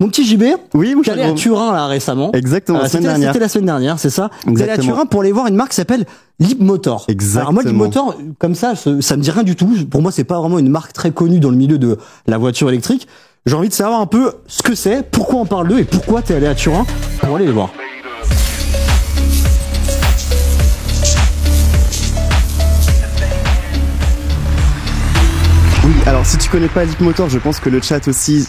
Mon petit JB, oui, mon t'es allé à Turin là récemment. Exactement, la semaine dernière. C'était la semaine dernière, c'est ça. T'es allé à Exactement. Turin pour aller voir une marque qui s'appelle Leapmotor. Exactement. Alors moi, Leapmotor, comme ça me dit rien du tout. Pour moi, c'est pas vraiment une marque très connue dans le milieu de la voiture électrique. J'ai envie de savoir un peu ce que c'est, pourquoi on parle d'eux et pourquoi t'es allé à Turin pour aller les voir. Oui, alors si tu connais pas Leapmotor, je pense que le chat aussi,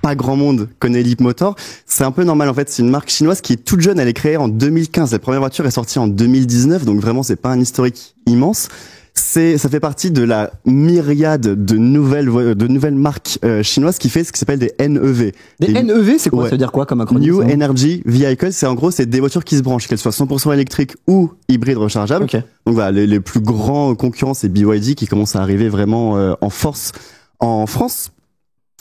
pas grand monde connaît Leapmotor. C'est un peu normal en fait, c'est une marque chinoise qui est toute jeune, elle est créée en 2015. La première voiture est sortie en 2019, donc vraiment c'est pas un historique immense. Ça fait partie de la myriade de nouvelles marques chinoises qui fait ce qui s'appelle des NEV. Des NEV, c'est quoi? Ouais. Ça veut dire quoi comme acronyme? New Energy Vehicle, c'est en gros c'est des voitures qui se branchent, qu'elles soient 100% électriques ou hybrides rechargeables. Okay. Donc voilà, les plus grands concurrents c'est BYD qui commence à arriver vraiment en force en France.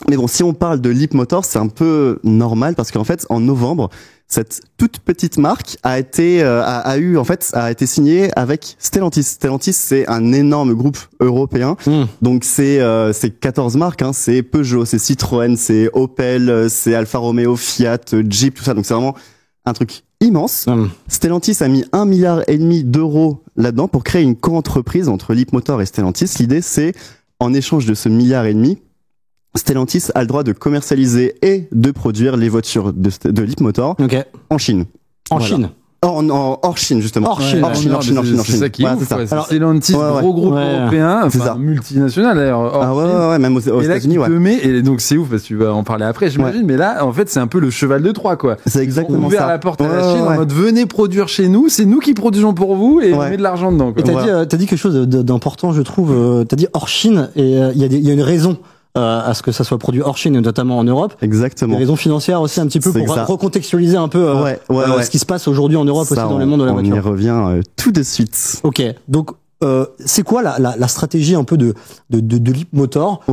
Mais bon, si on parle de Leapmotor, c'est un peu normal parce qu'en fait, en novembre, cette toute petite marque a été signée avec Stellantis. Stellantis, c'est un énorme groupe européen. Donc c'est 14 marques, hein. C'est Peugeot, c'est Citroën, c'est Opel, c'est Alfa Romeo, Fiat, Jeep, tout ça. Donc c'est vraiment un truc immense. Stellantis a mis 1,5 milliard d'euros là-dedans pour créer une co-entreprise entre Leapmotor et Stellantis. L'idée, c'est en échange de ce 1,5 milliard, Stellantis a le droit de commercialiser et de produire les voitures de Leapmotor en Chine. En Chine. Hors Chine, justement. Hors Chine. C'est ça qui est ouf. Alors, Stellantis, gros groupe européen, enfin, multinational d'ailleurs. Ouais, même aux États-Unis, et donc c'est ouf parce que tu vas en parler après, j'imagine. Mais là, en fait, c'est un peu le cheval de Troie, quoi. C'est exactement ça. Ouvert la porte à la Chine en mode venez produire chez nous, c'est nous qui produisons pour vous et on met de l'argent dedans, quoi. Et t'as dit quelque chose d'important, je trouve. T'as dit hors Chine et il y a une raison. À ce que ça soit produit hors Chine, notamment en Europe. Exactement. Des raisons financières aussi un petit peu pour recontextualiser un peu ce qui se passe aujourd'hui en Europe aussi dans le monde de la voiture. On y revient tout de suite. Ok, donc c'est quoi la stratégie un peu de Leapmotor?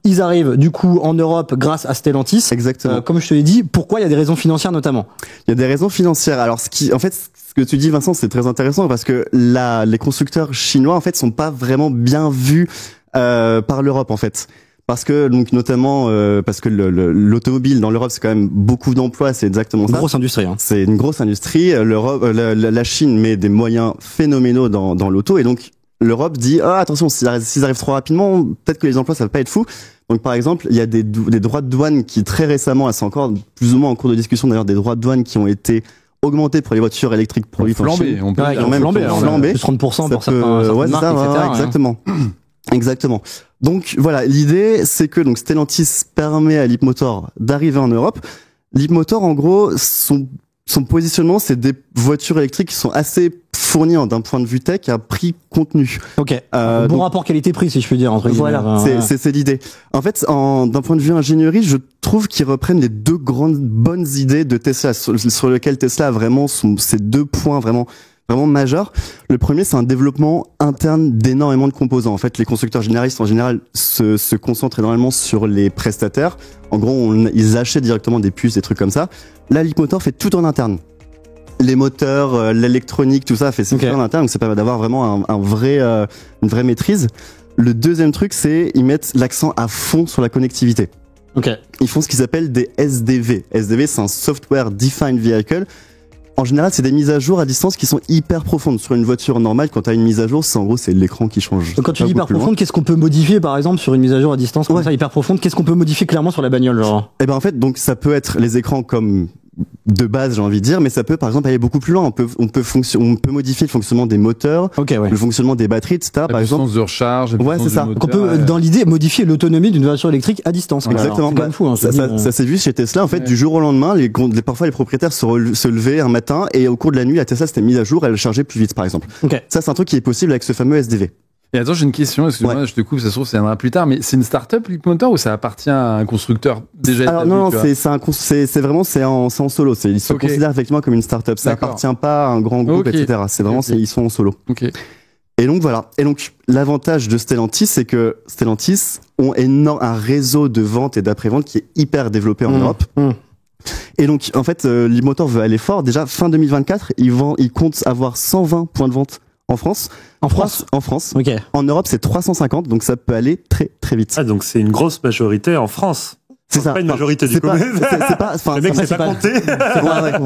Ils arrivent du coup en Europe grâce à Stellantis. Exactement. Comme je te l'ai dit, pourquoi il y a des raisons financières notamment? Il y a des raisons financières. Alors ce que tu dis, Vincent, c'est très intéressant parce que les constructeurs chinois en fait sont pas vraiment bien vus par l'Europe en fait. Parce que donc notamment parce que l'automobile dans l'Europe c'est quand même beaucoup d'emplois, c'est exactement ça. Une grosse industrie. Hein. C'est une grosse industrie. La Chine met des moyens phénoménaux dans l'auto et donc l'Europe dit attention s'ils arrivent trop rapidement peut-être que les emplois ça va pas être fou. Donc par exemple il y a des droits de douane qui très récemment, c'est encore plus ou moins en cours de discussion d'ailleurs, des droits de douane qui ont été augmentés pour les voitures électriques produites en Chine. On peut flambé. Plus 30% pour certaines marques, etc. Exactement. Donc voilà, l'idée c'est que donc Stellantis permet à Leapmotor d'arriver en Europe. Leapmotor en gros son positionnement c'est des voitures électriques qui sont assez fournies d'un point de vue tech à prix contenu. Ok. Bon rapport qualité-prix si je puis dire entre guillemets. Voilà, c'est l'idée. En fait, d'un point de vue ingénierie, je trouve qu'ils reprennent les deux grandes bonnes idées de Tesla sur lesquelles Tesla a vraiment ces deux points vraiment majeur. Le premier, c'est un développement interne d'énormément de composants. En fait, les constructeurs généralistes, en général, se concentrent énormément sur les prestataires. En gros, ils achètent directement des puces, des trucs comme ça. Là, Leapmotor fait tout en interne. Les moteurs, l'électronique, tout ça, c'est fait en interne. Donc, ça permet d'avoir vraiment une vraie maîtrise. Le deuxième truc, c'est ils mettent l'accent à fond sur la connectivité. Ils font ce qu'ils appellent des SDV. SDV, c'est un Software Defined Vehicle. En général, c'est des mises à jour à distance qui sont hyper profondes. Sur une voiture normale, quand tu as une mise à jour, c'est l'écran qui change. Donc quand tu dis hyper profonde, qu'est-ce qu'on peut modifier par exemple sur une mise à jour à distance comme ça hyper profonde? Qu'est-ce qu'on peut modifier clairement sur la bagnole genre? Eh ben en fait, donc ça peut être les écrans comme de base, j'ai envie de dire, mais ça peut par exemple aller beaucoup plus loin. On peut modifier le fonctionnement des moteurs, le fonctionnement des batteries, etc. Par exemple, de recharge, c'est ça. Donc on peut dans l'idée modifier l'autonomie d'une voiture électrique à distance. Exactement. C'est quand même fou. Hein, ça s'est vu chez Tesla. En fait, du jour au lendemain, parfois les propriétaires se levaient un matin et au cours de la nuit, la Tesla s'était mise à jour, elle chargeait plus vite, par exemple. Ça, c'est un truc qui est possible avec ce fameux SDV. Et attends, j'ai une question, excuse-moi, je te coupe, ça se trouve, ça viendra plus tard, mais c'est une start-up, Leapmotor, ou ça appartient à un constructeur déjà établi? Alors non, c'est en solo, ils se considèrent effectivement comme une start-up, ça appartient pas à un grand groupe, etc. C'est vraiment, ils sont en solo. Et donc voilà. Et donc, l'avantage de Stellantis, c'est que Stellantis ont un réseau de vente et d'après-vente qui est hyper développé en Europe. Et donc, en fait, Leapmotor veut aller fort. Déjà, fin 2024, ils comptent avoir 120 points de vente en France. En France. Okay. En Europe, c'est 350, donc ça peut aller très très vite. Ah, donc c'est une grosse majorité en France. C'est ça. Pas une majorité du coup. C'est pas, enfin, le mec ça, c'est pas compté.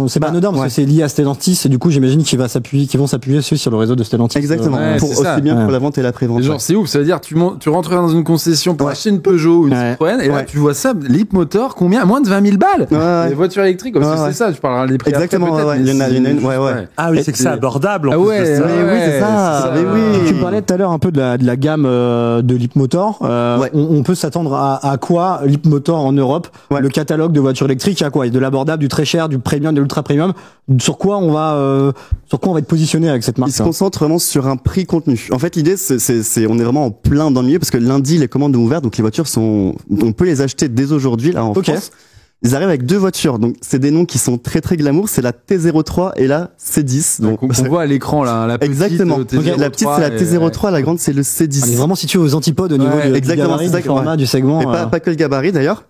C'est pas anodin parce que c'est lié à Stellantis et du coup j'imagine qu'ils vont s'appuyer sur le réseau de Stellantis. Exactement. Ouais, pour c'est aussi ça. bien pour la vente et l'après-vente. Genre, c'est ouf. Ça veut dire, tu rentrerais dans une concession pour acheter une Peugeot ou une Citroën, et là, tu vois ça, Leapmotor, combien? Moins de 20 000 balles. Ouais. Les voitures électriques, c'est ça. Tu parleras des prix. Exactement, après, peut-être, il y en a une, ouais. Ah oui, c'est que c'est abordable. Ah ouais, oui, c'est ça. Mais oui. Tu me parlais tout à l'heure un peu de la gamme de Leapmotor. On peut s'attendre à quoi Leapmotor en Europe? Le catalogue de voitures électriques, il y a quoi? Il y a de l'abordable, du très cher, du premium, de l'ultra premium. Sur quoi on va être positionné avec cette marque? Il se concentre vraiment sur un prix contenu. En fait, l'idée, on est vraiment en plein dans le milieu parce que lundi, les commandes ont ouvert, donc les voitures on peut les acheter dès aujourd'hui, là, en France. Ils arrivent avec 2 voitures, donc c'est des noms qui sont très très glamour. C'est la T03 et la C10. Donc on voit à l'écran là, la petite. Exactement. T03, la petite c'est la T03, la grande c'est le C10. On est vraiment situé aux antipodes au niveau du gabarit, du format, du segment. Et pas que le gabarit d'ailleurs.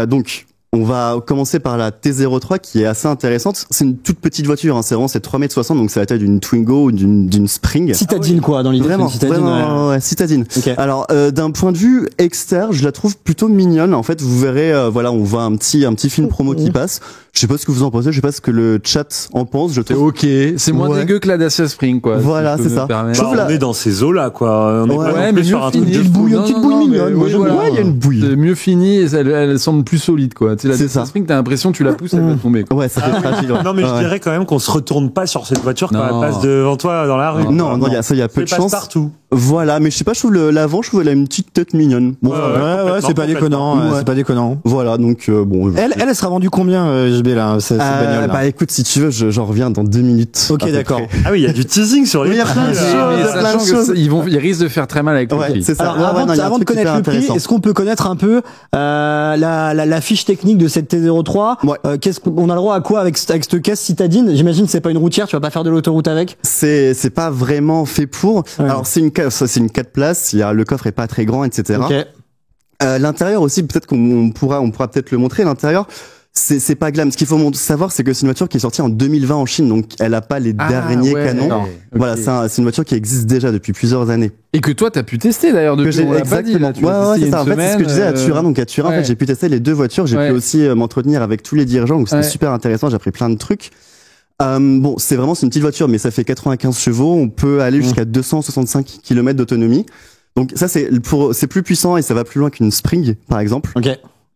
Donc on va commencer par la T03 qui est assez intéressante. C'est une toute petite voiture, c'est vraiment 3,60 m, donc c'est la taille d'une Twingo ou d'une Spring. Citadine quoi, dans l'idée. Vraiment, citadine. Alors d'un point de vue externe, je la trouve plutôt mignonne. En fait, vous verrez, on voit un petit film promo qui passe. Je sais pas ce que vous en pensez, je sais pas ce que le chat en pense. Je trouve. Ok, c'est moins dégueu que la Dacia Spring quoi. Voilà, c'est ça. On est dans ces eaux là quoi. On est pas mais sur un truc de une petite bouille mignonne. Il y a une bouille. C'est mieux fini et elle semble plus solide quoi. Tu sais, la Dacia Spring, t'as l'impression que tu la pousses, elle va tomber. Ouais, ça fait fragile. Non mais je dirais quand même qu'on se retourne pas sur cette voiture quand elle passe devant toi dans la rue. Non, il y a peu de chance. Partout. Voilà, mais je sais pas, je trouve l'avant, je trouve elle a une petite tête mignonne. Bon, c'est pas déconnant, c'est pas déconnant. Voilà, donc bon. Elle sera vendue combien, JB là, cette bagnole là? Bah écoute, si tu veux, j'en reviens dans 2 minutes. Ok, d'accord. Ah oui, il y a du teasing sur les. Il y a plein de choses. Ils risquent de faire très mal avec le prix. C'est ça. Alors, avant de connaître le prix, est-ce qu'on peut connaître un peu la fiche technique de cette T03? Qu'est-ce qu'on a le droit à quoi avec cette caisse citadine? J'imagine que c'est pas une routière, tu vas pas faire de l'autoroute avec? C'est pas vraiment fait pour. Alors c'est une 4 places, le coffre est pas très grand, etc. L'intérieur aussi, peut-être qu'on pourra peut-être le montrer. L'intérieur, c'est pas glam. Ce qu'il faut savoir, c'est que c'est une voiture qui est sortie en 2020 en Chine, donc elle a pas les derniers canons. Voilà, c'est une voiture qui existe déjà depuis plusieurs années. Et que toi, t'as pu tester d'ailleurs depuis. On l'a pas dit. Ouais, c'est ça. En fait, c'est ce que je disais à Turin. Donc à Turin, en fait, j'ai pu tester les 2 voitures. J'ai pu aussi m'entretenir avec tous les dirigeants. Donc c'était super intéressant. J'ai appris plein de trucs. Bon, c'est une petite voiture, mais ça fait 95 chevaux. On peut aller jusqu'à 265 km d'autonomie. Donc ça, c'est plus puissant et ça va plus loin qu'une Spring, par exemple. Ok.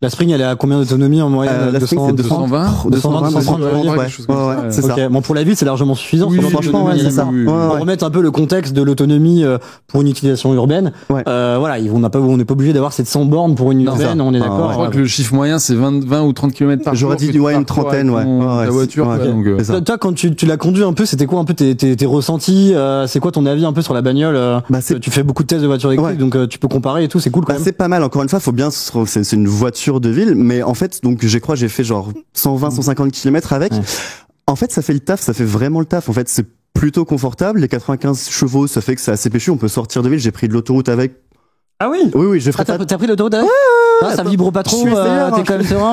La Spring, elle est à combien d'autonomie en moyenne? La Spring, c'est 220, 230, c'est ça. Bon, pour la vie, c'est largement suffisant. Oui, franchement, c'est ça. Pour remettre un peu le contexte de l'autonomie pour une utilisation urbaine. Voilà, on n'est pas obligé d'avoir 700 bornes pour une urbaine, on est d'accord. Je crois que le chiffre moyen, c'est 20 ou 30 km par jour. J'aurais dit une trentaine, la voiture, toi, quand tu l'as conduit un peu, c'était quoi un peu tes ressentis? C'est quoi ton avis un peu sur la bagnole? Tu fais beaucoup de tests de voitures électriques, donc tu peux comparer et tout, c'est cool quand même. C'est pas mal. Encore une fois, faut bien, c'est une voiture de ville, mais en fait, donc j'ai fait genre 120-150 km avec. En fait, ça fait le taf, ça fait vraiment le taf. En fait, c'est plutôt confortable. Les 95 chevaux, ça fait que c'est assez péchu. On peut sortir de ville. J'ai pris de l'autoroute avec. Ah oui. Oui, je ferai t'as pris l'autoroute avec? Ça vibre pas trop, t'es quand même serein.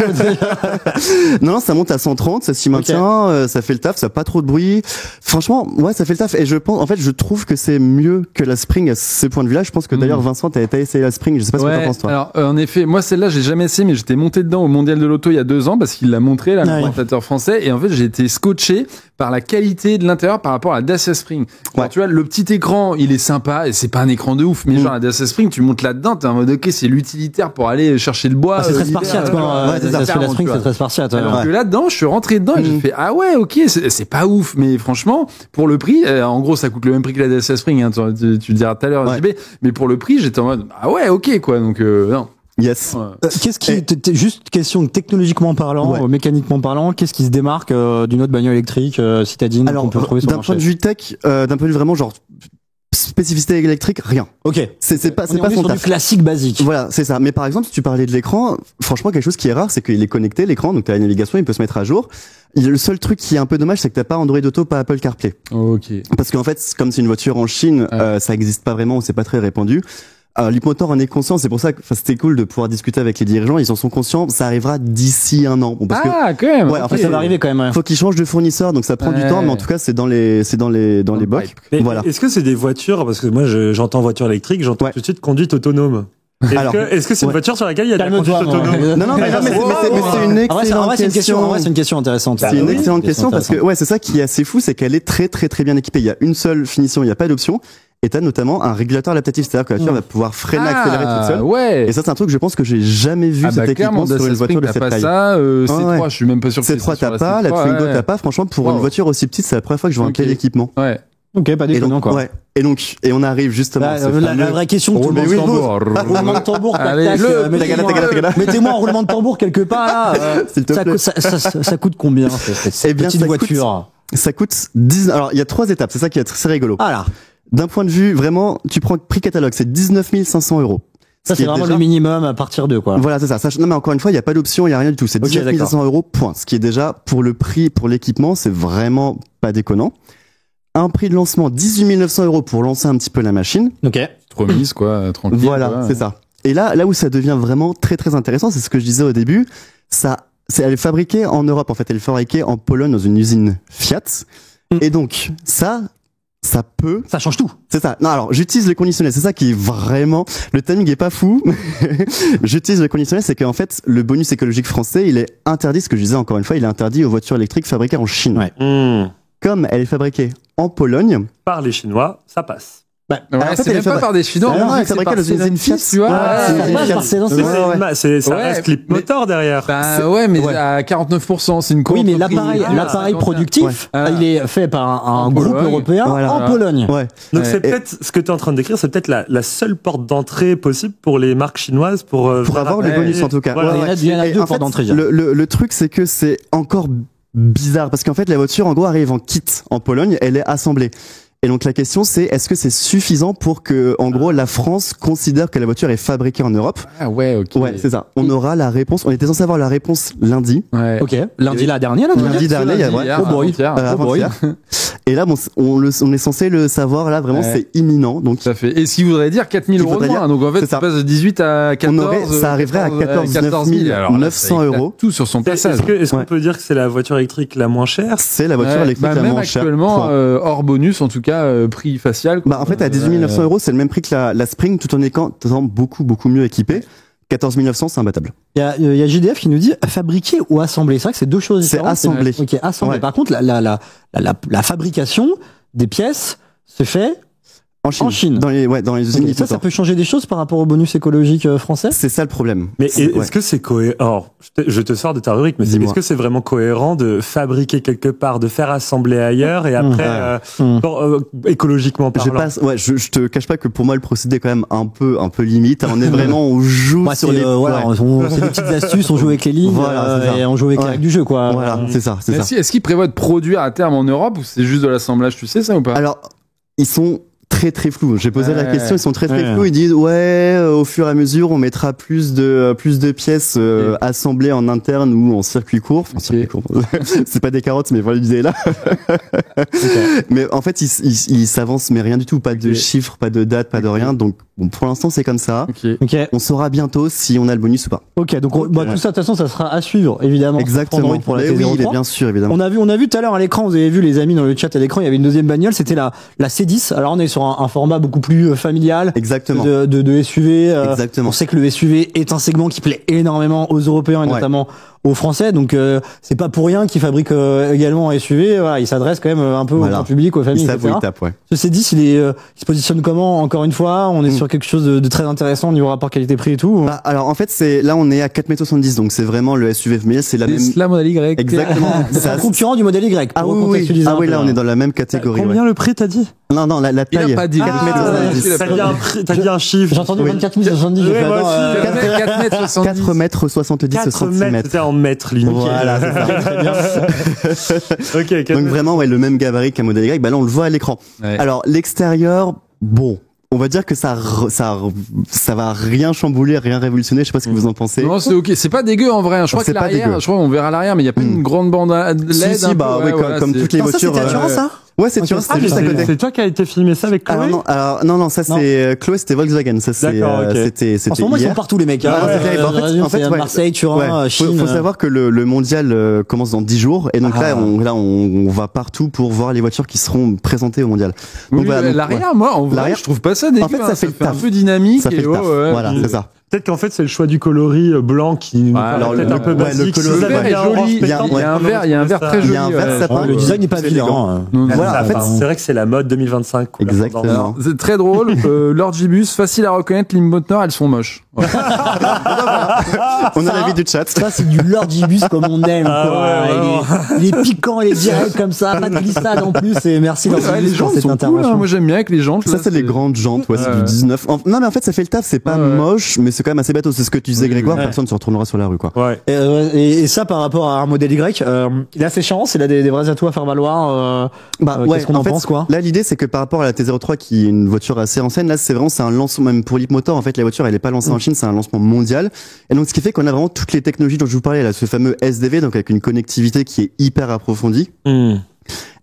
Non, ça monte à 130, ça s'y maintient, ça fait le taf, ça a pas trop de bruit. Franchement, ça fait le taf. Et je trouve que c'est mieux que la Spring à ce point de vue-là. Je pense que d'ailleurs, Vincent, t'as essayé la Spring, je sais pas ce que t'en penses, toi. Alors, en effet, moi, celle-là, j'ai jamais essayé, mais j'étais monté dedans au Mondial de l'Auto il y a 2 ans parce qu'il l'a montré, là, le présentateur français. Et en fait, j'ai été scotché par la qualité de l'intérieur par rapport à la Dacia Spring. Alors, tu vois, le petit écran, il est sympa et c'est pas un écran de ouf, mais genre, la Dacia Spring, tu montes là-dedans, t'es en mode, ok, c'est l'utilitaire pour aller chercher le bois. C'est très spartiate, quoi. La Spring, c'est très spartiate. Alors que là-dedans, je suis rentré dedans et j'ai fait, ah ouais, ok, c'est pas ouf, mais franchement, pour le prix, en gros, ça coûte le même prix que la Dacia Spring, hein, tu le diras tout à l'heure, JB, mais pour le prix, j'étais en mode, ah ouais, ok, quoi, donc, non. Yes. Qu'est-ce qui, juste question technologiquement parlant, mécaniquement parlant, qu'est-ce qui se démarque d'une autre bagnole électrique citadine qu'on peut retrouver sur le marché? D'un point de vue tech, d'un point de vue vraiment genre spécificité électrique, rien. Ok. C'est pas son taf. Du classique basique. Voilà, c'est ça. Mais par exemple, si tu parlais de l'écran, franchement, quelque chose qui est rare, c'est qu'il est connecté, l'écran, donc t'as la navigation, il peut se mettre à jour. Le seul truc qui est un peu dommage, c'est que t'as pas Android Auto, pas Apple CarPlay. Ok. Parce qu'en fait, comme c'est une voiture en Chine, ça existe pas vraiment, c'est pas très répandu. Leapmotor en est conscient, c'est pour ça que c'était cool de pouvoir discuter avec les dirigeants, ils en sont conscients, ça arrivera d'ici 1 an. Bon, parce quand même. Ouais, en fait, ça va arriver quand même. Faut qu'ils changent de fournisseur, donc ça prend du temps, mais en tout cas, c'est dans les bocs. Mais voilà. Est-ce que c'est des voitures, parce que moi, j'entends voiture électrique, j'entends tout de suite conduite autonome. Est-ce que c'est une voiture sur laquelle il y a de la conduite autonome? Non, mais c'est une excellente question. En vrai, c'est une question intéressante. C'est une excellente question parce que, c'est ça qui est assez fou, c'est qu'elle est très, très, très bien équipée. Il y a une seule finition, il n'y a pas d'option. Et t'as notamment un régulateur adaptatif, c'est-à-dire que la voiture va pouvoir freiner, accélérer toute seule. Ouais. Et ça, c'est un truc, je pense que j'ai jamais vu cet équipement sur une voiture de cette taille. Ça, C3, je suis même pas sûr que C3 t'as pas, la Twingo t'as pas. Franchement, pour une voiture aussi petite, c'est la première fois que je vois un tel équipement. Ouais. Ok, pas déconnant, quoi. Ouais. Et on arrive justement à la vraie question que tout le monde se pose. Roulement de tambour, mettez-moi un roulement de tambour quelque part, là. Ça coûte combien, cette petite voiture? Ça coûte 10, alors il y a 3 étapes, c'est ça qui est assez rigolo. Voilà. D'un point de vue, vraiment, tu prends le prix catalogue, c'est 19 500 €. Ça, c'est vraiment le minimum à partir de, quoi. Voilà, c'est ça. Non, mais encore une fois, il n'y a pas d'option, il n'y a rien du tout. C'est 19 500 €, point. Ce qui est déjà, pour le prix, pour l'équipement, c'est vraiment pas déconnant. Un prix de lancement, 18 900 € pour lancer un petit peu la machine. Ok. Trop mise, quoi, tranquille. Voilà, c'est ça. Et là où ça devient vraiment très très intéressant, c'est ce que je disais au début, elle est fabriquée en Europe, en fait. Elle est fabriquée en Pologne dans une usine Fiat. Et donc, ça change tout. C'est ça. Non, alors, j'utilise le conditionnel. C'est ça qui est vraiment, le timing est pas fou. J'utilise le conditionnel, c'est qu'en fait, le bonus écologique français, il est interdit, ce que je disais encore une fois, il est interdit aux voitures électriques fabriquées en Chine. Ouais. Comme elle est fabriquée en Pologne. Par les Chinois, ça passe. C'est même pas par des Chinois. Non, elle est fabriquée dans une usine Fiat, tu vois. Ça reste Leapmotor derrière. Ouais, mais à 49%, c'est une Oui, mais l'appareil productif, il est fait par un groupe européen en Pologne. Ouais. Donc c'est peut-être, ce que tu es en train de décrire, c'est peut-être la seule porte d'entrée possible pour les marques chinoises pour avoir le bonus en tout cas. Il y en a deux portes d'entrée. Le truc, c'est que c'est encore bizarre parce qu'en fait, la voiture, en gros, arrive en kit en Pologne, elle est assemblée. Et donc la question c'est, est-ce que c'est suffisant pour que, en gros, la France considère que la voiture est fabriquée en Europe? Ah ouais, ok. Ouais, c'est ça. On aura la réponse. On était censé avoir la réponse lundi. Ouais. Ok. Lundi dernier, avant-hier. Et là, bon, on est censé le savoir, là, vraiment, c'est imminent. Donc, ça fait. Et ce qui voudrait dire 4 000 € de moins. Donc, en fait, ça passe de 18 à 14. Ça arriverait à 14 900 €. Tout sur son passage. Est-ce qu'on peut dire que c'est la voiture électrique la moins chère? C'est la voiture électrique la moins chère. Actuellement, hors bonus, en tout cas, prix facial. En fait, à 18 900 €, c'est le même prix que la Spring, tout en étant beaucoup mieux équipée. 14 900, c'est imbattable. Il y a GDF qui nous dit fabriquer ou assembler. C'est vrai que c'est deux choses différentes. C'est assemblé. Ok, assemblé. Ouais. Par contre, la fabrication des pièces se fait en Chine. Dans les usines. Okay. Ça peut changer des choses par rapport au bonus écologique français? C'est ça le problème. Mais est-ce que c'est cohérent? Alors, je te sors de ta rubrique, mais est-ce que c'est vraiment cohérent de fabriquer quelque part, de faire assembler ailleurs et après, écologiquement parlant? Je te cache pas que pour moi, le procédé est quand même un peu limite. On est vraiment, on joue sur les, c'est des petites astuces, on joue avec les lignes, et on joue avec les règles du jeu, quoi. Voilà, c'est ça. Est-ce qu'ils prévoient de produire à terme en Europe ou c'est juste de l'assemblage, tu sais ça ou pas? Alors, ils sont très flou. J'ai posé la question, ils sont très flou. Ils disent au fur et à mesure, on mettra plus de pièces assemblées en interne ou en circuit court. Circuit court. C'est pas des carottes, mais voilà l'idée là. Mais en fait, ils s'avancent, mais rien du tout. Pas de chiffres, pas de date, pas de rien. Donc bon, pour l'instant, c'est comme ça. On saura bientôt si on a le bonus ou pas. Ok, donc tout ça, de toute façon, ça sera à suivre, évidemment. Exactement. Pour la oui, bien sûr, évidemment. On a vu tout à l'heure à l'écran, vous avez vu les amis dans le chat à l'écran, il y avait une deuxième bagnole, c'était la C10. Alors on est sur un format beaucoup plus familial. Exactement. De SUV. Exactement. On sait que le SUV est un segment qui plaît énormément aux Européens et notamment aux Français. Donc c'est pas pour rien qu'ils fabriquent également un SUV. Voilà, ils s'adressent quand même un peu au grand public, aux familles, etc. Ce C10, il se positionne comment? Encore une fois, on est sur quelque chose de très intéressant au niveau rapport qualité-prix et tout. Alors en fait, là on est à 4,70 m, donc c'est vraiment le SUV, mais c'est la même. La modèle Y. Exactement. C'est un concurrent du modèle Y. Ah oui, là on est dans la même catégorie. Combien le prix, t'as dit? Non, la taille. Il a pas dit. 4,70 m. T'as dit un chiffre. J'ai entendu 24 070. 4,70 m cm. C'était en mètres, limite. Voilà, c'est ça. Très bien. Ok. Donc vraiment, le même gabarit qu'un modèle Y. Là, on le voit à l'écran. Alors, l'extérieur, bon. On va dire que ça va rien chambouler, rien révolutionner. Je sais pas ce que vous en pensez. Non, c'est ok. C'est pas dégueu en vrai. Je crois que l'arrière, on verra l'arrière, mais il y a pas une grande bande LED. Comme toutes les voitures. C'était Assurance, ça? Ouais, c'est Turin, c'était juste à côté. C'est toi qui as été filmé ça avec Chloé? Non, ça c'est Chloé, c'était Volkswagen. Ça c'est c'était en ce moment ils sont partout les mecs. En fait, Marseille, Turin, Chine. Faut savoir que le mondial commence dans 10 jours et donc on va partout pour voir les voitures qui seront présentées au mondial. Donc l'arrière, moi en vrai, je trouve pas ça dégueu. En fait, ça fait un peu dynamique. Ça fait le taf. Voilà, c'est ça. Peut-être qu'en fait c'est le choix du coloris blanc qui alors peut-être un peu basique. Le vert est joli. Il y a un vert très joli. Le design n'est pas vilain. Voilà, en fait, c'est vrai que c'est la mode 2025. Exactement. C'est très drôle. Lord-Gibus, facile à reconnaître. Leapmotor, elles sont moches. On a l'avis du chat. Ça, c'est du Lord-Gibus comme on aime. Il est piquant, il est direct comme ça, pas de glissade en plus. Et merci les jantes sont cool. Moi, j'aime bien avec les jantes. Ça, c'est les grandes jantes. C'est du 19. Non, mais en fait, ça fait le taf. C'est pas moche, mais c'est quand même assez bateau. C'est ce que tu disais, Grégoire. Personne ne se retournera sur la rue, quoi. Et ça, par rapport à un modèle Y, il est assez chance. Il a des vrais atouts à faire valoir. Qu'est-ce qu'on en pense, quoi? Là, l'idée, c'est que par rapport à la T03, qui est une voiture assez ancienne, là, c'est un lancement, même pour Leapmotor. En fait, la voiture, elle est pas lancée en Chine, c'est un lancement mondial. Et donc, ce qui fait qu'on a vraiment toutes les technologies dont je vous parlais, là, ce fameux SDV, donc avec une connectivité qui est hyper approfondie.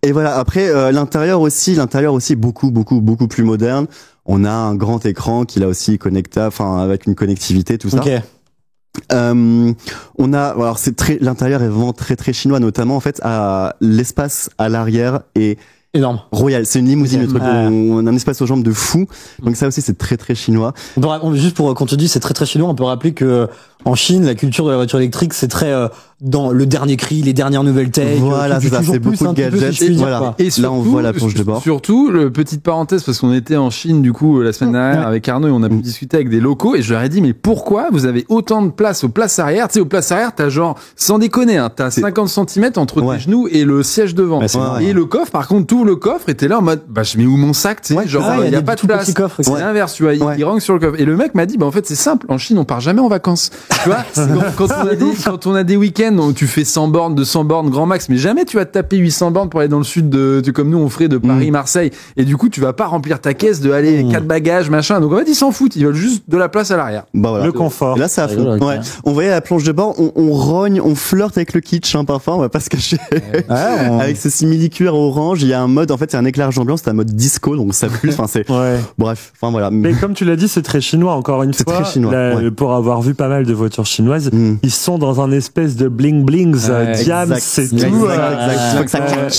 Et voilà. Après, l'intérieur aussi est beaucoup plus moderne. On a un grand écran qui là aussi connectable, avec une connectivité, tout ça. On a, alors l'intérieur est vraiment très chinois, notamment en fait à l'espace à l'arrière et énorme. Royal, c'est une limousine, le truc. On a un espace aux jambes de fou. Donc ça aussi, c'est très chinois. Juste pour quand tu dis c'est très chinois, on peut rappeler que en Chine, la culture de la voiture électrique, c'est très dans le dernier cri, les dernières nouvelles tech. Voilà, c'est ça, c'est beaucoup de gadgets. Et surtout, là, on voit la planche de bord. Surtout, petite parenthèse, parce qu'on était en Chine, du coup, la semaine dernière avec Arnaud et on a pu discuter avec des locaux et je leur ai dit, mais pourquoi vous avez autant de place aux places arrière? Tu sais, aux places arrière, t'as genre, sans déconner, t'as 50 cm entre tes genoux et le siège devant. Et le coffre, par contre, tout le coffre était là en mode, je mets où mon sac, tu sais, genre, il y a pas de place. C'est l'inverse, tu vois, il range sur le coffre. Et le mec m'a dit, en fait, c'est simple. En Chine, on part jamais en vacances. Tu vois, quand on a des week-ends où tu fais 100 bornes, 200 bornes, grand max, mais jamais tu vas te taper 800 bornes pour aller dans le sud comme nous on ferait de Paris, Marseille. Et du coup, tu vas pas remplir ta caisse de aller 4 bagages, machin. Donc en fait, ils s'en foutent. Ils veulent juste de la place à l'arrière. Le confort. Et là, ça on voyait la planche de bord, on rogne, on flirte avec le kitsch, parfois, on va pas se cacher. Avec ce simili-cuir orange, il y a un mode, en fait, c'est un éclairage d'ambiance, c'est un mode disco, donc ça pue, bref, voilà. Mais comme tu l'as dit, c'est très chinois, encore une fois. C'est très chinois. Pour avoir vu pas mal de voitures chinoises, ils sont dans un espèce de bling-blings, diams, c'est tout.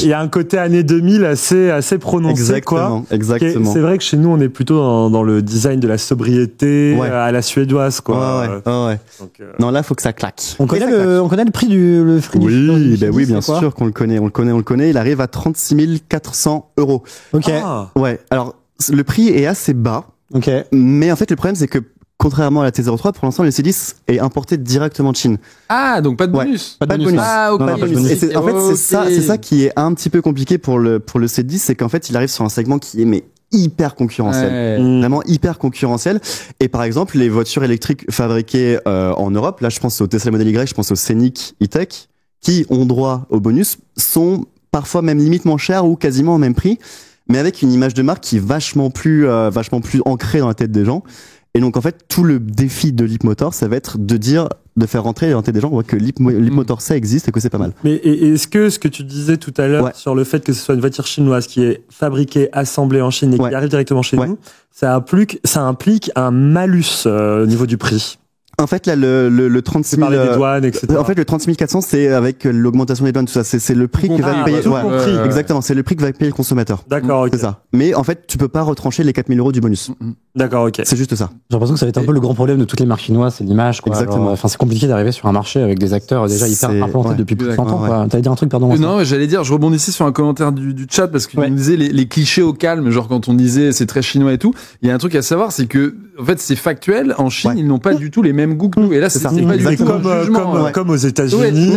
Il y a un côté années 2000 assez prononcé, quoi. Exactement. C'est vrai que chez nous, on est plutôt dans le design de la sobriété, à la suédoise, quoi. Non, là, faut que ça claque. On connaît le prix du oui, bien sûr qu'on le connaît. On le connaît. Il arrive à 36 400 €. Ok. Ouais. Alors, le prix est assez bas. Ok. Mais en fait, le problème, c'est que contrairement à la T03, pour l'instant, le C10 est importé directement de Chine. Ah, donc pas de bonus. Pas de bonus. Ah, ok. Pas de bonus. Et en fait, c'est ça qui est un petit peu compliqué pour le C10, c'est qu'en fait, il arrive sur un segment qui est hyper concurrentiel, vraiment hyper concurrentiel. Et par exemple, les voitures électriques fabriquées en Europe, là, je pense au Tesla Model Y, je pense au Scenic E-Tech, qui ont droit au bonus, sont parfois même limite moins chères ou quasiment au même prix, mais avec une image de marque qui est vachement plus ancrée dans la tête des gens. Et donc, en fait, tout le défi de Leapmotor, ça va être de faire rentrer dans la tête des gens que Leapmotor, ça existe et que c'est pas mal. Mais est-ce que ce que tu disais tout à l'heure sur le fait que ce soit une voiture chinoise qui est fabriquée, assemblée en Chine et qui arrive directement chez nous, ça implique un malus au niveau du prix? En fait, là, le 36 000... des douanes, etc. En fait, le 36 400, c'est avec l'augmentation des douanes, tout ça. C'est le prix que va payer... Exactement, c'est le prix que va payer le consommateur. D'accord, ok. C'est ça. Mais en fait, tu peux pas retrancher les 4 000 € du bonus. D'accord, ok. C'est juste ça. J'ai l'impression que ça va être un peu le grand problème de toutes les marques chinoises, c'est l'image, quoi. Exactement. Enfin, c'est compliqué d'arriver sur un marché avec des acteurs déjà hyper implantés depuis plus de 30 ans, quoi. T'allais dire un truc, pardon. Non, j'allais dire, je rebondissais sur un commentaire du chat parce qu'il nous disait les clichés au calme, genre quand on disait c'est très chinois et tout. Il y a un truc à savoir, c'est que, en fait, c'est factuel. En Chine, ils n'ont pas du tout les mêmes goûts que nous. Et là, c'est pas du tout comme aux États-Unis.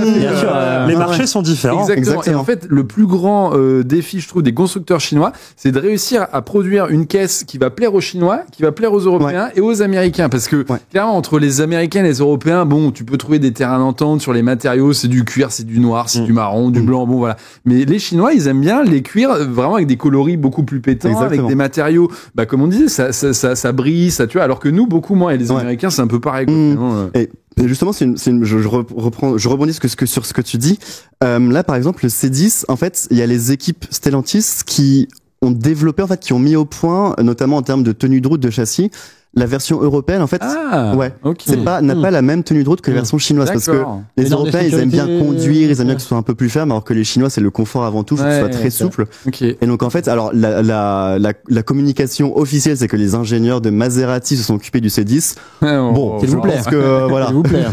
Les marchés sont différents. Exactement. Et en fait, le plus grand défi, je trouve, des constructeurs chinois, c'est de réussir à produire une caisse qui va plaire aux Chinois, qui va plaire aux Européens et aux Américains. Parce que, clairement, entre les Américains et les Européens, bon, tu peux trouver des terrains d'entente sur les matériaux, c'est du cuir, c'est du noir, c'est du marron, du blanc, bon, voilà. Mais les Chinois, ils aiment bien les cuirs vraiment avec des coloris beaucoup plus pétants, avec des matériaux, bah, comme on disait, ça brille, ça, tu vois, alors que nous, beaucoup moins. Et les Américains, c'est un peu pareil, quoi, Et justement, je rebondis sur ce que tu dis. Là, par exemple, le C10, en fait, il y a les équipes Stellantis qui ont développé, en fait, qui ont mis au point, notamment en termes de tenue de route de châssis, la version européenne, en fait, n'a pas la même tenue de route que la version chinoise, parce que les Européens, ils aiment bien conduire, ils aiment bien que ce soit un peu plus ferme, alors que les Chinois, c'est le confort avant tout, faut que ce soit très souple. Et donc, en fait, alors, la communication officielle, c'est que les ingénieurs de Maserati se sont occupés du C10. Bon, s'il vous plaît. Parce que, voilà. S'il vous plaît.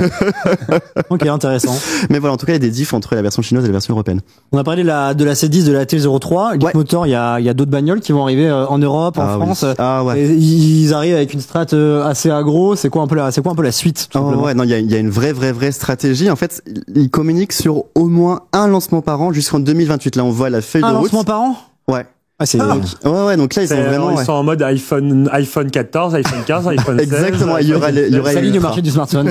Ok, intéressant. Mais voilà, en tout cas, il y a des diffs entre la version chinoise et la version européenne. On a parlé de la C10, de la T03. Leapmotor, il y a d'autres bagnoles qui vont arriver en Europe, en France. Et ils arrivent avec une strat assez agro. C'est quoi un peu la suite, tout simplement? Non, il y a une vraie stratégie. En fait, ils communiquent sur au moins un lancement par an jusqu'en 2028. Là, on voit la feuille de route. Un lancement par an? Ouais. Donc là, ils sont vraiment, ils sont en mode iPhone 14, iPhone 15, iPhone 16. Exactement. Il y aura ça ligne le marché du smartphone.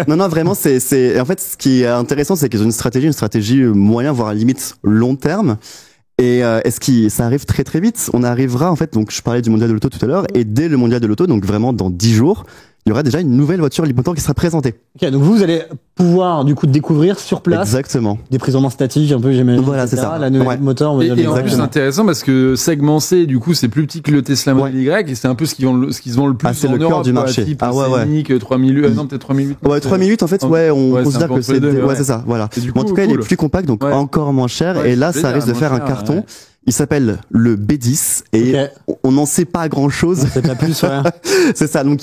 Non, vraiment, en fait, ce qui est intéressant, c'est qu'ils ont une stratégie moyen, voire limite long terme. Et ça arrive très très vite. On arrivera, en fait, donc je parlais du mondial de l'auto tout à l'heure, et dès le mondial de l'auto, donc vraiment dans 10 jours, il y aura déjà une nouvelle voiture Leapmotor qui sera présentée. Ok, donc vous allez pouvoir du coup découvrir sur place. Exactement. Des prises en main statiques, un peu, j'imagine. Voilà, c'est ça. La nouvelle moteur. Et en plus, c'est intéressant parce que segment C, du coup, c'est plus petit que le Tesla Model Y, et c'est un peu ce qui se vend le plus c'est en le cœur Europe, du marché. Type Scénic, 3008, non, peut-être 3008. Ouais, 3008, en fait, on considère que c'est, c'est ça, voilà. En tout cas, il est plus compact, donc encore moins cher, et là, ça risque de faire un carton. Il s'appelle le B10 et on n'en sait pas grand chose. C'est pas plus, C'est ça. Donc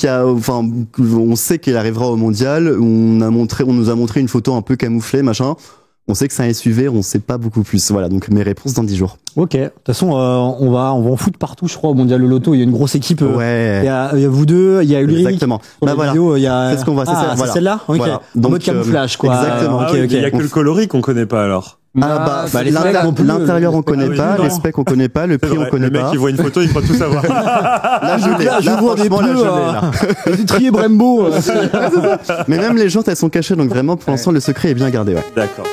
on sait qu'il arrivera au mondial. On nous a montré une photo un peu camouflée, machin. On sait que c'est un SUV, on sait pas beaucoup plus. Voilà. Donc mes réponses dans 10 jours. Ok. De toute façon, on va en foutre partout, je crois, au mondial de l'auto. Il y a une grosse équipe. Il y a vous deux, il y a Ulrich. Exactement. Voilà. C'est ce qu'on va. C'est celle-là. Ok. Voilà. En mode camouflage, quoi. Exactement. Il y a que le coloris qu'on connaît pas alors. L'intérieur on connaît pas, les specs on connaît pas, le prix on connaît pas. Le mec il voit une photo, il croit tout savoir. Là je vois des pneus, des triés Brembo. Mais même les jantes elles sont cachées, donc vraiment pour l'instant le secret est bien gardé. D'accord.